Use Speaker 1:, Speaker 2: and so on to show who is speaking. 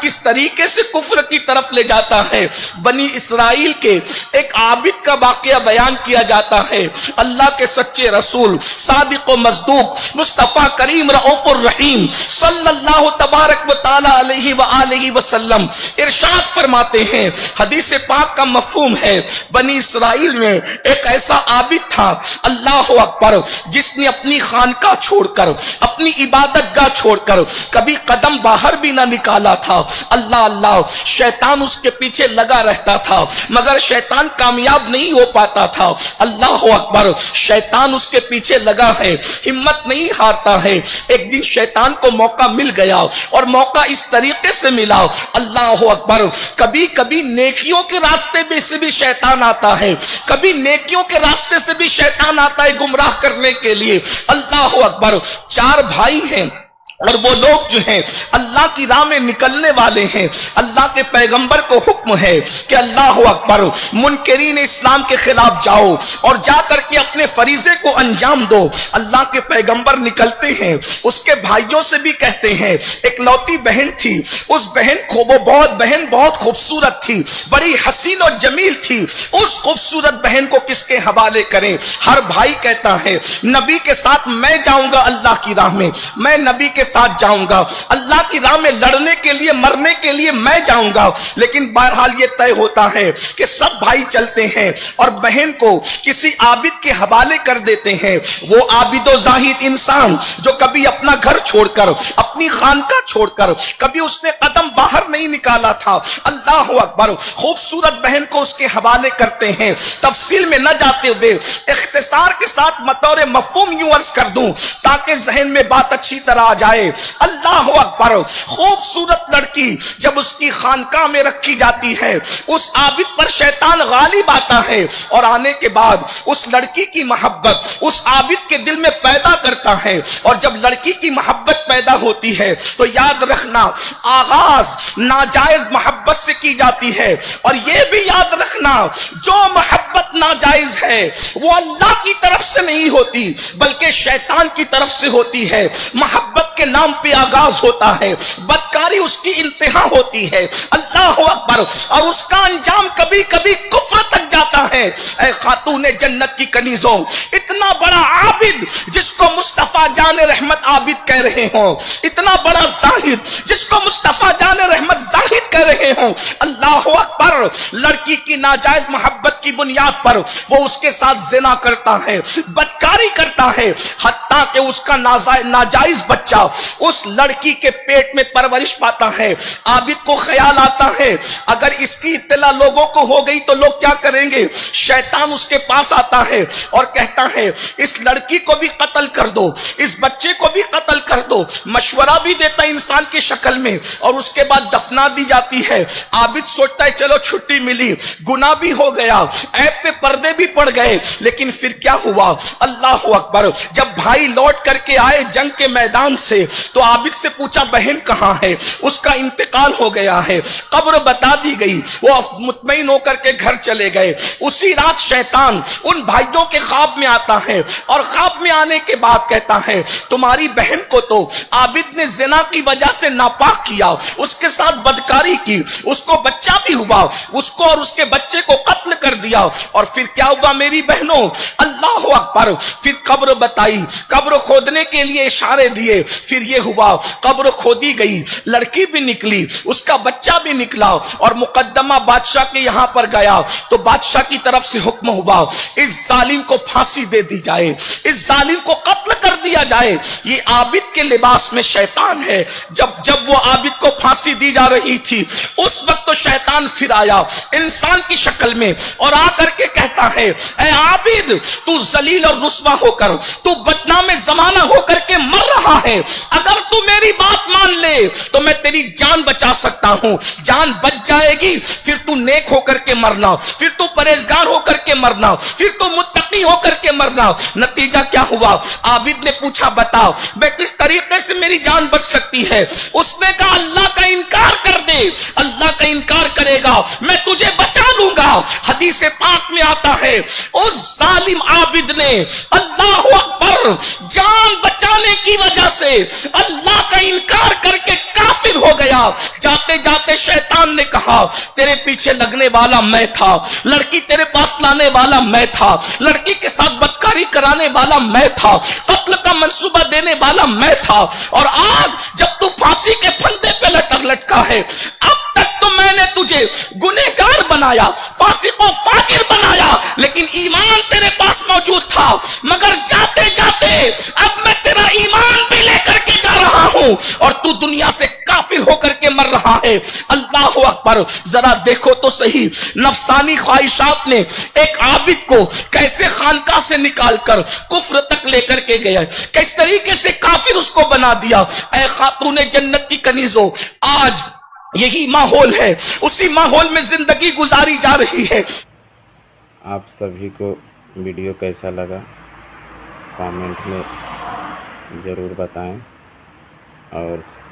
Speaker 1: किस तरीके से कुफ्र की तरफ ले जाता है। बनी इसराइल के एक आबिद का वाकया बयान किया जाता है। अल्लाह के सच्चे रसूल सादिक व मस्दूक मुस्तफा करीम रऊफुर रहीम सल्लल्लाहु तबारक व तआला अलैहि व आलिहि वसल्लम इरशाद फरमाते हैं, हदीस पाक का मफहूम है, बनी इसराइल में एक ऐसा आबिद था, अल्लाह अकबर, जिसने अपनी खानका छोड़कर, अपनी इबादत गाह छोड़कर कभी कदम बाहर भी ना निकाला था। अल्लाह अल्लाह, शैतान उसके पीछे लगा रहता था मगर शैतान कामयाब नहीं हो पाता था। अल्लाह अकबर, शैतान उसके पीछे लगा है, हिम्मत नहीं हारता है। एक दिन शैतान को मौका मिल गया और मौका इस तरीके से मिला, अल्लाह अकबर, कभी कभी नेकियों के रास्ते में से भी शैतान आता है, कभी नेकियों के रास्ते से भी शैतान आता है गुमराह करने के लिए। अल्लाह अकबर, चार भाई हैं और वो लोग जो हैं अल्लाह की राह में निकलने वाले हैं। अल्लाह के पैगंबर को हुक्म है कि अल्लाह अकबर, मुनकरीन इस्लाम के खिलाफ जाओ और जाकर के अपने फरीजे को अंजाम दो। अल्लाह के पैगंबर निकलते हैं, उसके भाइयों से भी कहते हैं, एक लौती बहन थी, उस बहन को, वो बहुत खूबसूरत थी, बड़ी हसीन और जमील थी, उस खूबसूरत बहन को किसके हवाले करें। हर भाई कहता है नबी के साथ मैं जाऊंगा, अल्लाह की राह में मैं नबी के साथ जाऊंगा, अल्लाह की राह में लड़ने के लिए, मरने के लिए मैं जाऊंगा। लेकिन बहरहाल ये तय होता है कि सब भाई चलते हैं और बहन को किसी आबिद के हवाले कर देते हैं। वो आबिदो जाहिद इंसान जो कभी अपना घर छोड़कर, अपनी खानका छोड़कर कभी उसने कदम बाहर नहीं निकाला था। अल्लाह अकबर, खूबसूरत बहन को उसके हवाले करते हैं। तफसील में न जाते हुए इख्तिसार के साथ मतौर मफहूम यूं अर्ज कर दूं ताकि जहन में बात अच्छी तरह आ जाए। अल्लाह अकबर, खूबसूरत लड़की जब उसकी खानका में रखी जाती है, उस आबिद पर शैतान गालिब आता है और आने के बाद उस लड़की की मोहब्बत उस आबिद के दिल में पैदा करता है। और जब लड़की की मोहब्बत पैदा होती है तो याद रखना, आगाज नाजायज मोहब्बत से की जाती है। और यह भी याद रखना, जो मोहब्बत नाजायज है वो अल्लाह की तरफ से नहीं होती बल्कि शैतान की तरफ से होती है। मोहब्बत के नाम पे आगाज होता है, बदकारी उसकी इंतहा होती है। अल्लाह अकबर, और उसका अंजाम कभी कभी कुफ्र तक जाता है। ऐ खातूने जन्नत की कनीजों, इतना बड़ा आबिद जिसको मुस्तफा जान रहमत आबिद कह रहे हो, इतना बड़ा जाहिद जिसको मुस्तफा जान रहमत जाहिद कह रहे हो, अल्लाह अकबर, लड़की की नाजायज मोहब्बत की बुनियाद पर वो उसके साथ जिना करता है, बदकारी करता है, हत्ता कि उसका नाजायज बच्चा उस लड़की के पेट में परवरिश पाता है। आबिद को ख्याल आता है अगर इसकी इत्तला लोगों को हो गई तो लोग क्या करेंगे। शैतान उसके पास आता है और कहता है इस लड़की को भी कत्ल कर दो, इस बच्चे को भी कत्ल कर दो। मशवरा भी देता है इंसान की शक्ल में और उसके बाद दफना दी जाती है। आबिद सोचता है चलो छुट्टी मिली, गुनाह भी हो गया, ऐब पे पर्दे भी पड़ गए। लेकिन फिर क्या हुआ, अल्लाह अकबर, जब भाई लौट करके आए जंग के मैदान से तो आबिद से पूछा बहन कहां है, उसका इंतकाल हो गया है, कब्र बता दी गई। वो मुतमईन होकर के घर चले गए। उसी रात शैतान उन भाइयों के ख्वाब में आता है और ख्वाब में आने के बाद कहता है तुम्हारी बहन को तो आबिद ने जिना की वजह से नापाक किया, उसके साथ बदकारी की, उसको बच्चा भी हुआ, उसको और उसके बच्चे को कत्ल कर दिया। और फिर क्या हुआ मेरी बहनों, अल्लाह अकबर, फिर कब्र बताई, कब्र खोदने के लिए इशारे दिए। फिर ये हुआ, कब्र खोदी गई, लड़की भी निकली, उसका बच्चा भी निकला और मुकद्दमा बादशाह के यहां पर गया तो बादशाह की तरफ से हुक्म हुआ इस जालिम को फांसी दे दी जाए, इस जालिम को कत्ल कर दिया जाए। ये आबिद के लिबास में शैतान है। जब वो आबिद को फांसी दी जा रही थी उस वक्त तो शैतान फिर आया इंसान की शक्ल में और आकर के कहता है ऐ आबिद, तू जलील और रुस्वा होकर, तू बदनाम जमाना होकर के मर रहा है, अगर तू मेरी बात मान ले तो मैं तेरी जान बचा सकता हूं। जान बच जाएगी फिर तू नेक होकर के मरना, फिर तू परहेजगार होकर के मरना, फिर तू मुत्तकी होकर के मरना। नतीजा क्या हुआ, आबिद ने पूछा बताओ मैं किस तरीके से मेरी जान बच सकती है। उसने कहा अल्लाह का इनकार कर दे, अल्लाह کا انکار کرے گا میں تجھے بچا لوں گا۔ حدیث پاک میں آتا ہے اس ظالم عابد نے اللہ اکبر جان بچانے کی وجہ سے اللہ کا انکار کر کے کافر ہو گیا۔ جاتے جاتے شیطان نے کہا تیرے پیچھے لگنے والا میں تھا، لڑکی تیرے پاس لانے والا میں تھا، لڑکی کے ساتھ بدکاری کرانے والا میں تھا، قتل کا منصوبہ دینے والا میں تھا، اور آج جب تو پھانسی کے پھندے پہ لٹکا ہے، اب تک تو میں نے تجھے گنہگار بنایا، فاسق و فاجر بنایا، لیکن ایمان تیرے پاس موجود تھا، مگر جاتے جاتے اب میں تیرا ایمان بھی لے کر کے جا رہا ہوں اور تو دنیا سے کافر ہو کر کے مر رہا ہے۔ اللہ اکبر، ذرا دیکھو تو صحیح نفسانی خواہشات نے ایک عابد کو کیسے خانقاہ سے نکال کر کفر تک لے کر کے گیا، کس طریقے سے کافر اس کو بنا دیا۔ اے خاتون جنت کی کنیزوں، آج یہی ماحول ہے، اسی ماحول میں زندگی گزاری جا رہی ہے۔
Speaker 2: آپ سبھی کو ویڈیو کیسا لگا کامنٹ میں ضرور بتائیں، اور